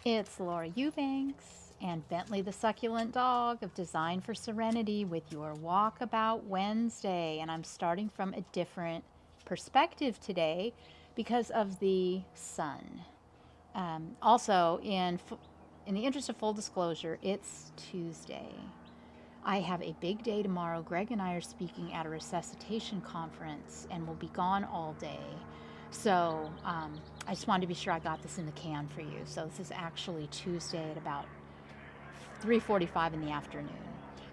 It's Laura Eubanks and Bentley the Succulent Dog of Design for Serenity with your Walkabout Wednesday. And I'm starting from a different perspective today because of the sun. Also, in the interest of full disclosure, it's Tuesday. I have a big day tomorrow. Greg and I are speaking at a resuscitation conference and will be gone all day. So I just wanted to be sure I got this in the can for you. So this is actually Tuesday at about 3:45 in the afternoon.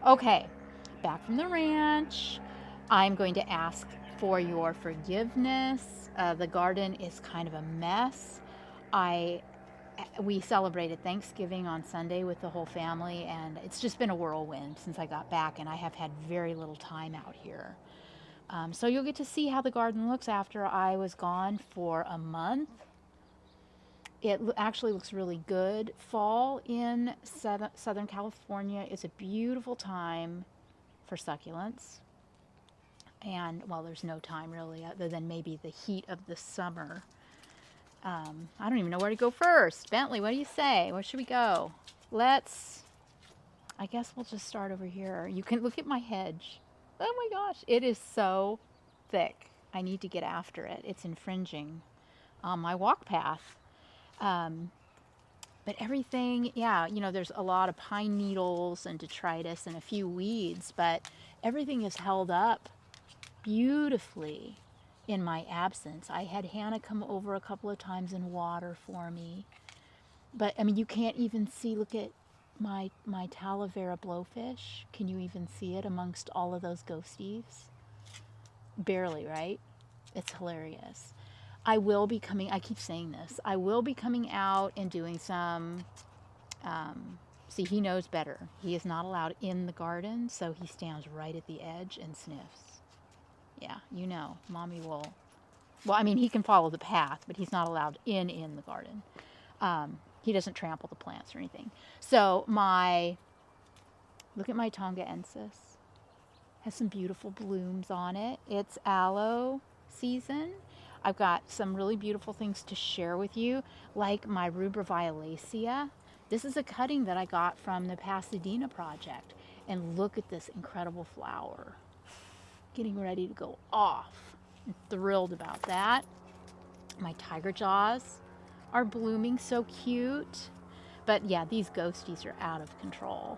Okay, back from the ranch. I'm going to ask for your forgiveness. The garden is kind of a mess. We celebrated Thanksgiving on Sunday with the whole family, and it's just been a whirlwind since I got back, and I have had very little time out here. So you'll get to see how the garden looks after I was gone for a month. It actually looks really good. Fall in Southern California is a beautiful time for succulents. And, well, there's no time really other than maybe the heat of the summer. I don't even know where to go first. Bentley, what do you say? Where should we go? I guess we'll just start over here. You can look at my hedge. Oh my gosh, it is so thick. I need to get after it. It's infringing on my walk path. But everything, yeah, there's a lot of pine needles and detritus and a few weeds, but everything is held up beautifully in my absence. I had Hannah come over a couple of times and water for me. But, I mean, you can't even see, look at my Talavera blowfish. Can you even see it amongst all of those ghosties? Barely, right? It's hilarious. I will be coming, I keep saying this, I will be coming out and doing some, see, he knows better. He is not allowed in the garden, so he stands right at the edge and sniffs. Yeah, Mommy will, well, I mean, he can follow the path, but he's not allowed in the garden. He doesn't trample the plants or anything. So look at my Tongaensis. Has some beautiful blooms on it. It's aloe season. I've got some really beautiful things to share with you, like my rubra violacea. This is a cutting that I got from the Pasadena project. And look at this incredible flower. Getting ready to go off. I'm thrilled about that. My tiger jaws are blooming, so cute. But yeah, these ghosties are out of control.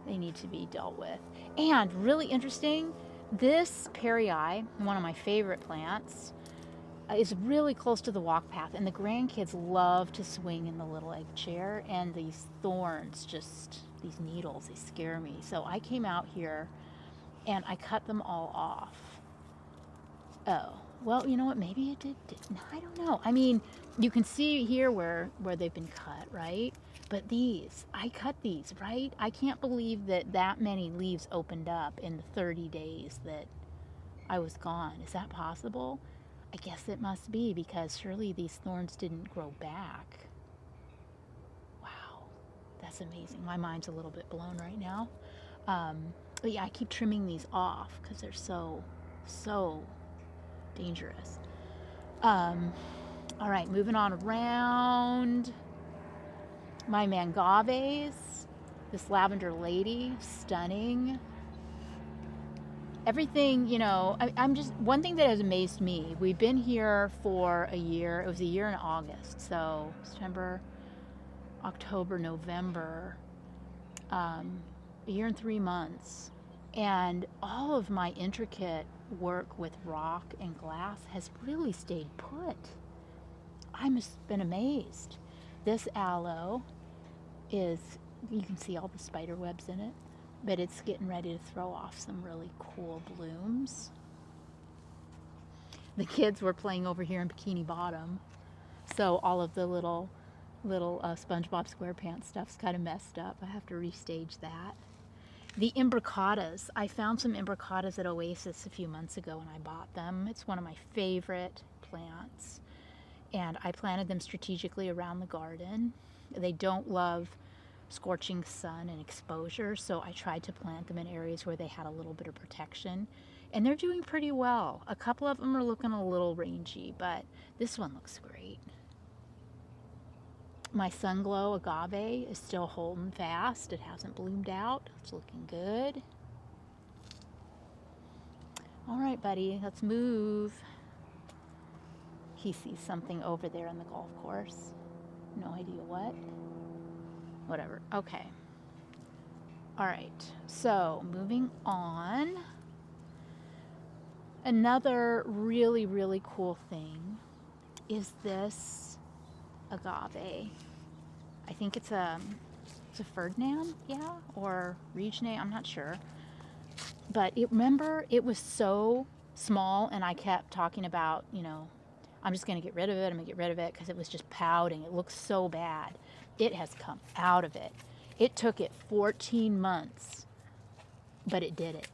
They need to be dealt with. And really interesting, this perii, one of my favorite plants, is really close to the walk path, and the grandkids love to swing in the little egg chair, and these thorns, these needles, they scare me. So I came out here and I cut them all off. Oh, well, you know what? Maybe it did. I don't know. I mean, you can see here where they've been cut, right? But I cut these, right? I can't believe that many leaves opened up in the 30 days that I was gone. Is that possible? I guess it must be, because surely these thorns didn't grow back. Wow, that's amazing. My mind's a little bit blown right now. But yeah, I keep trimming these off because they're so dangerous. All right, moving on around. My mangaves, this lavender lady, stunning. Everything, I'm just, one thing that has amazed me, we've been here for a year. It was a year in August, so September, October, November, a year and 3 months. And all of my intricate work with rock and glass has really stayed put. I've just been amazed. This aloe you can see all the spider webs in it, but it's getting ready to throw off some really cool blooms. The kids were playing over here in Bikini Bottom, so all of the little SpongeBob SquarePants stuff's kind of messed up. I have to restage that. The imbricatas. I found some imbricatas at Oasis a few months ago and I bought them. It's one of my favorite plants. And I planted them strategically around the garden. They don't love scorching sun and exposure, so I tried to plant them in areas where they had a little bit of protection. And they're doing pretty well. A couple of them are looking a little rangy, but this one looks great. My Sunglow agave is still holding fast. It hasn't bloomed out. It's looking good. All right, buddy, let's move. He sees something over there on the golf course. No idea what. Whatever. Okay. All right. So moving on. Another really, really cool thing is this agave. I think it's a Ferdinand, yeah, or Regine, I'm not sure. But remember, it was so small, and I kept talking about, I'm just going to get rid of it. I'm going to get rid of it because it was just pouting. It looks so bad. It has come out of it. It took it 14 months, but it did it.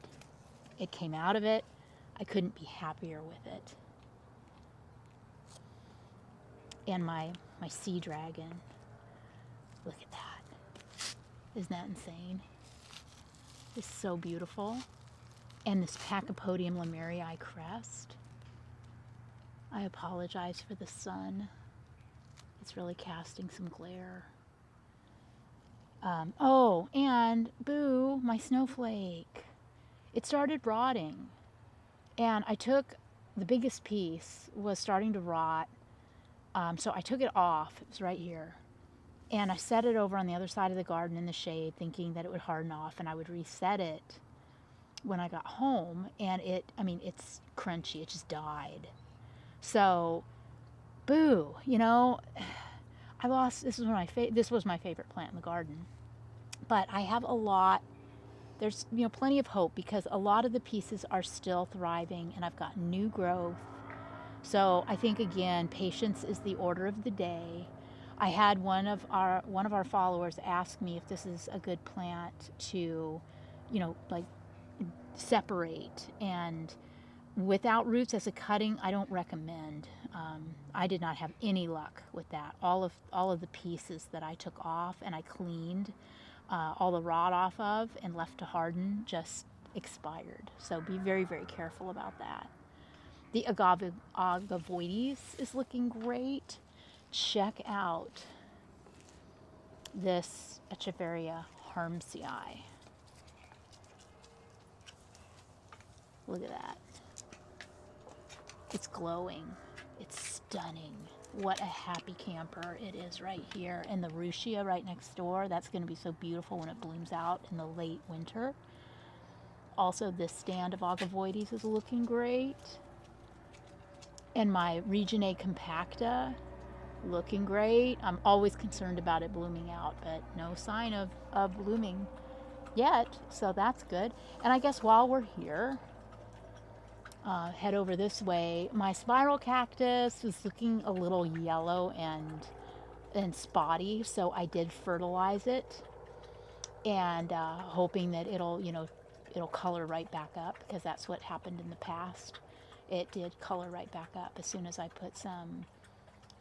It came out of it. I couldn't be happier with it. And my sea dragon. Look at that. Isn't that insane? It's so beautiful. And this Pachypodium lemurii crest. I apologize for the sun. It's really casting some glare. Oh, and boo, my snowflake. It started rotting. And I took, the biggest piece was starting to rot. So I took it off. It was right here. And I set it over on the other side of the garden in the shade, thinking that it would harden off and I would reset it when I got home. And it's crunchy. It just died. So, boo, I lost, this was my favorite plant in the garden. But I have a lot, there's, plenty of hope because a lot of the pieces are still thriving and I've got new growth. So I think, again, patience is the order of the day. I had one of our followers ask me if this is a good plant to, separate. And without roots as a cutting, I don't recommend. I did not have any luck with that. All of the pieces that I took off and I cleaned all the rot off of and left to harden just expired. So be very, very careful about that. The agavoides is looking great. Check out this Echeveria harmsii. Look at that. It's glowing. It's stunning. What a happy camper it is right here. And the Ruchia right next door, that's going to be so beautiful when it blooms out in the late winter. Also, this stand of agavoides is looking great. And my Reginae compacta, looking great. I'm always concerned about it blooming out, but no sign of blooming yet, so that's good. And I guess while we're here, head over this way. My spiral cactus was looking a little yellow and spotty, so I did fertilize it, and hoping that it'll color right back up, because that's what happened in the past. It did color right back up as soon as I put some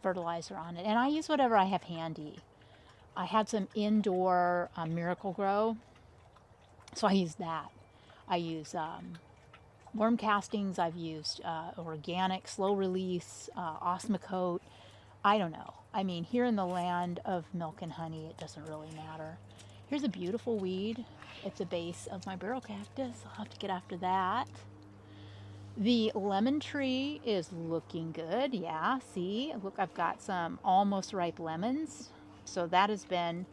fertilizer on it. And I use whatever I have handy. I had some indoor Miracle Grow, so I use that. I use worm castings. I've used organic, slow release, Osmocote. I don't know. I mean, here in the land of milk and honey, it doesn't really matter. Here's a beautiful weed at the base of my barrel cactus. I'll have to get after that. The lemon tree is looking good. Yeah, see, look, I've got some almost ripe lemons. So that has been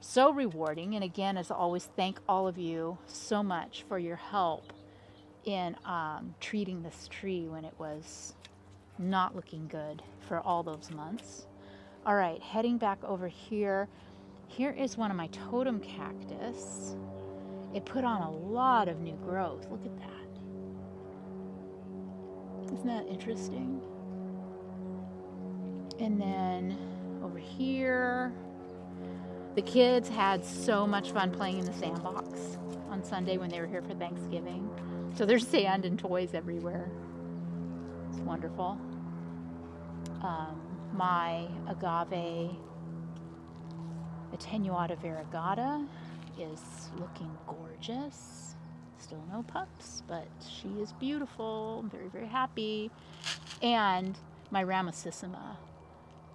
so rewarding. And again, as always, thank all of you so much for your help in treating this tree when it was not looking good for all those months. All right, heading back over here. Here is one of my totem cactus. It put on a lot of new growth. Look at that. Isn't that interesting? And then over here, the kids had so much fun playing in the sandbox on Sunday when they were here for Thanksgiving. So there's sand and toys everywhere. It's wonderful. My agave attenuata variegata is looking gorgeous. Still no pups, but she is beautiful. I'm very, very happy. And my ramosissima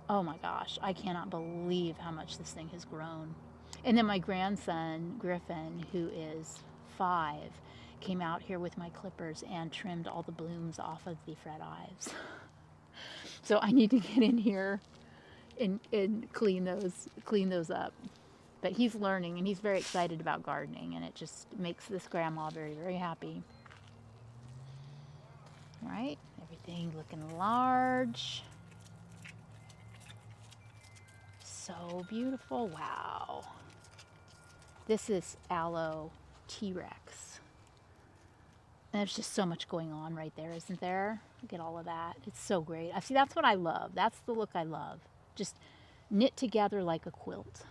Oh my gosh, I cannot believe how much this thing has grown. And then my grandson, Griffin, who is 5, came out here with my clippers and trimmed all the blooms off of the fret ives. So I need to get in here and clean those up. But he's learning and he's very excited about gardening, and it just makes this grandma very, very happy. All right, everything looking large. So beautiful. Wow. This is aloe T-Rex. And there's just so much going on right there, isn't there? Look at all of that. It's so great. I see, that's what I love. That's the look I love. Just knit together like a quilt.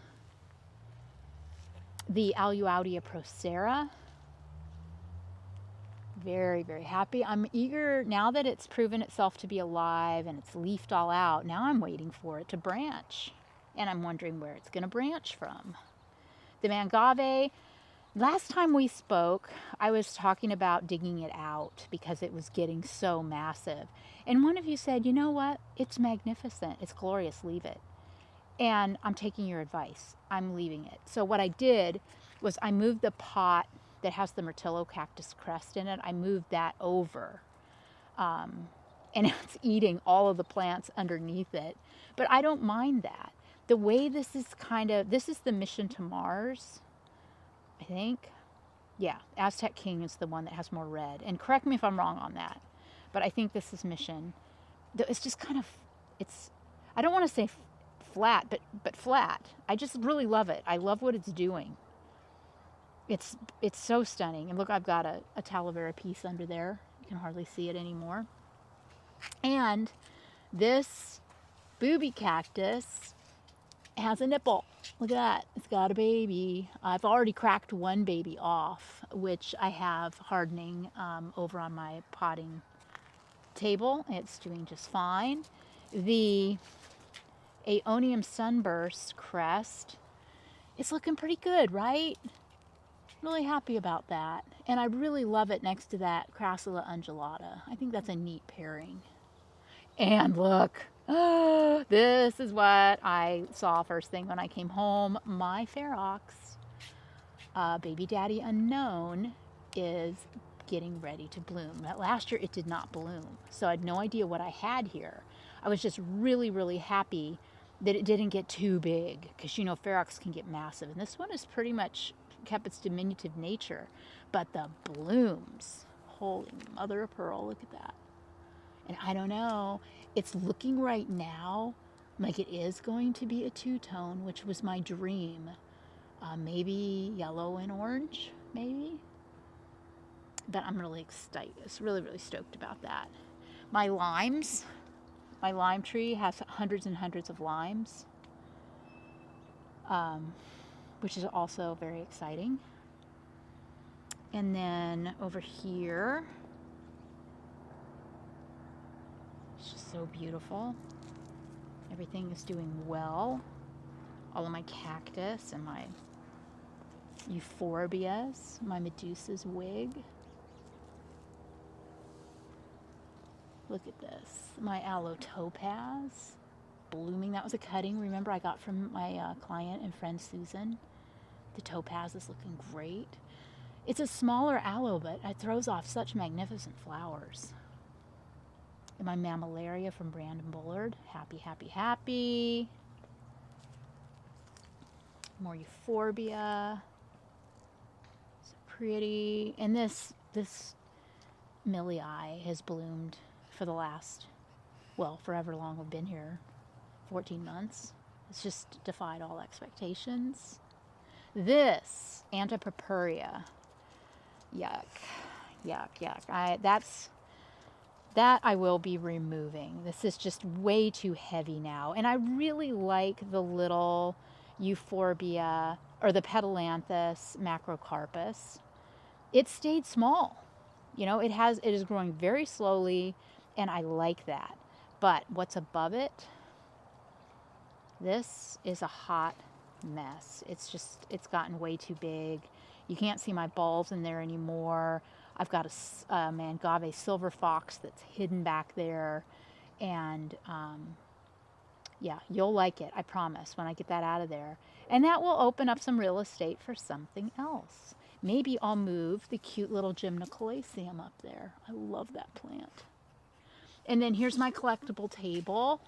The Aluaudia procera. Very, very happy. I'm eager now that it's proven itself to be alive and it's leafed all out. Now I'm waiting for it to branch. And I'm wondering where it's going to branch from. The mangave, last time we spoke, I was talking about digging it out because it was getting so massive. And one of you said, you know what? It's magnificent. It's glorious. Leave it. And I'm taking your advice. I'm leaving it. So what I did was I moved the pot that has the myrtillo cactus crest in it. I moved that over. And it's eating all of the plants underneath it. But I don't mind that. The way this is this is the Mission to Mars, I think. Yeah, Aztec King is the one that has more red. And correct me if I'm wrong on that. But I think this is Mission. It's just kind of, I don't want to say flat, but flat. I just really love it. I love what it's doing. It's so stunning. And look, I've got a Talavera piece under there. You can hardly see it anymore. And this booby cactus has a nipple. Look at that. It's got a baby. I've already cracked one baby off, which I have hardening over on my potting table. It's doing just fine. The Aeonium sunburst crest, it's looking pretty good, right? Really happy about that. And I really love it next to that Crassula undulata. I think that's a neat pairing. And look, this is what I saw first thing when I came home. My Ferox, Baby Daddy Unknown, is getting ready to bloom. Last year it did not bloom, so I had no idea what I had here. I was just really, really happy that it didn't get too big, because you know Ferox can get massive, and this one is pretty much kept its diminutive nature. But the blooms, holy mother of pearl, look at that. And I don't know, it's looking right now like it is going to be a two-tone, which was my dream. Maybe yellow and orange, maybe. But I'm really excited, really, really stoked about that. My limes, my lime tree has hundreds and hundreds of limes, which is also very exciting. And then over here, it's just so beautiful. Everything is doing well. All of my cactus and my euphorbias, my Medusa's wig. Look at this. My aloe topaz blooming. That was a cutting, remember, I got from my client and friend Susan. The topaz is looking great. It's a smaller aloe, but it throws off such magnificent flowers. And my mammillaria from Brandon Bullard. Happy, happy, happy. More euphorbia. So pretty. And this millii has bloomed for the last, well, forever long. I've been here, 14 months. It's just defied all expectations. This Antipurpurea, yuck, yuck, yuck. That I will be removing. This is just way too heavy now. And I really like the little euphorbia, or the Petalanthus macrocarpus. It stayed small. You know, it is growing very slowly, and I like that. But what's above it, this is a hot mess. It's gotten way too big. You can't see my bulbs in there anymore. I've got a mangave silver fox that's hidden back there. And Yeah, you'll like it, I promise, when I get that out of there. And that will open up some real estate for something else. Maybe I'll move the cute little gymnocalycium up there. I love that plant. And then here's my collectible table.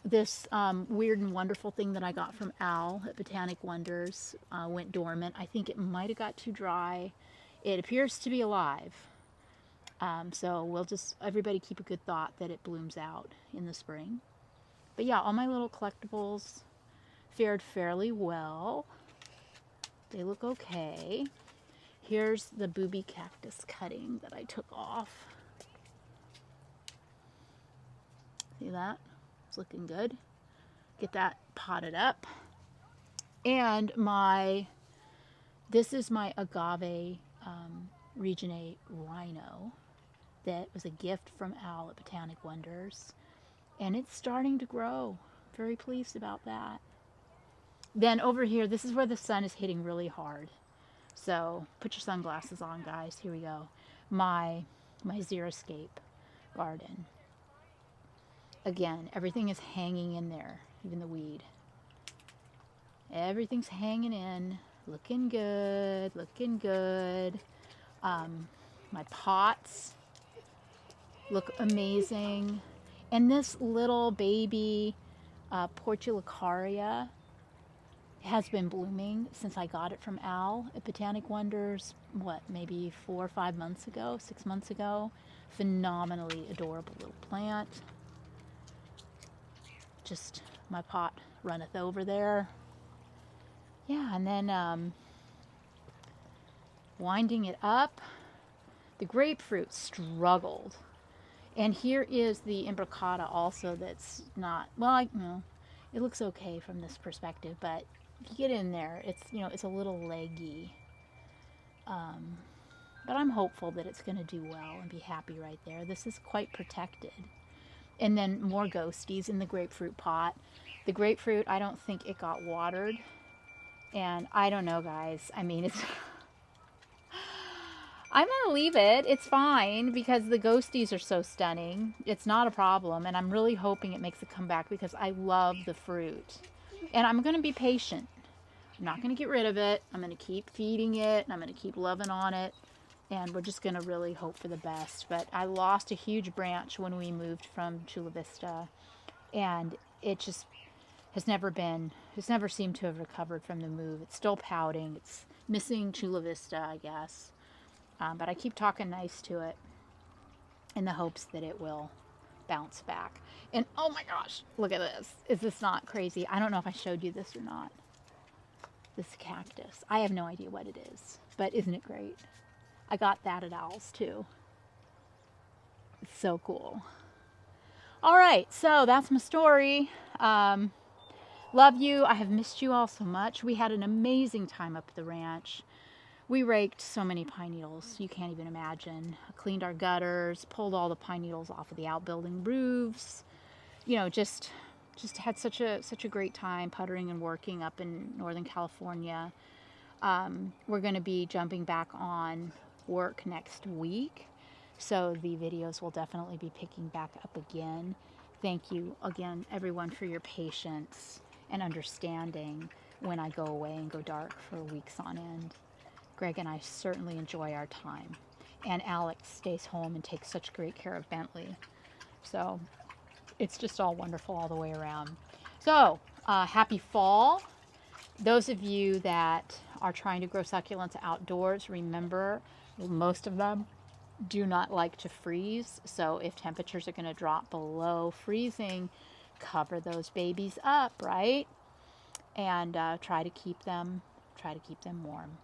This weird and wonderful thing that I got from Al at Botanic Wonders went dormant. I think it might have got too dry. It appears to be alive. So we'll just, everybody keep a good thought that it blooms out in the spring. But yeah, all my little collectibles fared fairly well. They look okay. Here's the booby cactus cutting that I took off. See that? It's looking good. Get that potted up. And this is my agave Regionate Rhino that was a gift from Al at Botanic Wonders. And it's starting to grow. Very pleased about that. Then over here, this is where the sun is hitting really hard. So put your sunglasses on, guys. Here we go. My xeriscape garden. Again, everything is hanging in there, even the weed. Everything's hanging in. Looking good, looking good. My pots look amazing. And this little baby Portulacaria has been blooming since I got it from Al at Botanic Wonders, maybe 4 or 5 months ago, 6 months ago. Phenomenally adorable little plant. Just my pot runneth over there. Yeah, and then winding it up. The grapefruit struggled. And here is the imbricata also that's not, well, it looks okay from this perspective, but if you get in there, it's a little leggy. But I'm hopeful that it's going to do well and be happy right there. This is quite protected. And then more ghosties in the grapefruit pot. The grapefruit, I don't think it got watered. And I don't know, guys. I mean, I'm going to leave it. It's fine because the ghosties are so stunning. It's not a problem. And I'm really hoping it makes a comeback because I love the fruit. And I'm going to be patient. I'm not going to get rid of it. I'm going to keep feeding it. And I'm going to keep loving on it. And we're just going to really hope for the best. But I lost a huge branch when we moved from Chula Vista. And it just has never seemed to have recovered from the move. It's still pouting. It's missing Chula Vista, I guess. But I keep talking nice to it in the hopes that it will bounce back. And oh my gosh, look at this. Is this not crazy? I don't know if I showed you this or not. This cactus. I have no idea what it is, but isn't it great? I got that at Owl's too. It's so cool. All right, so that's my story. Love you. I have missed you all so much. We had an amazing time up at the ranch. We raked so many pine needles, you can't even imagine. Cleaned our gutters, pulled all the pine needles off of the outbuilding roofs. Just had such a great time puttering and working up in Northern California. We're going to be jumping back on work next week, so the videos will definitely be picking back up again. Thank you again, everyone, for your patience and understanding when I go away and go dark for weeks on end. Greg and I certainly enjoy our time. And Alex stays home and takes such great care of Bentley. So it's just all wonderful all the way around. So happy fall. Those of you that are trying to grow succulents outdoors, remember most of them do not like to freeze. So if temperatures are going to drop below freezing, cover those babies up, right? And try to keep them warm.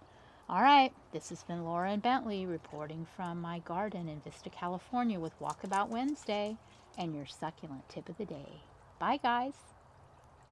All right, this has been Laura and Bentley reporting from my garden in Vista, California with Walkabout Wednesday and your succulent tip of the day. Bye, guys.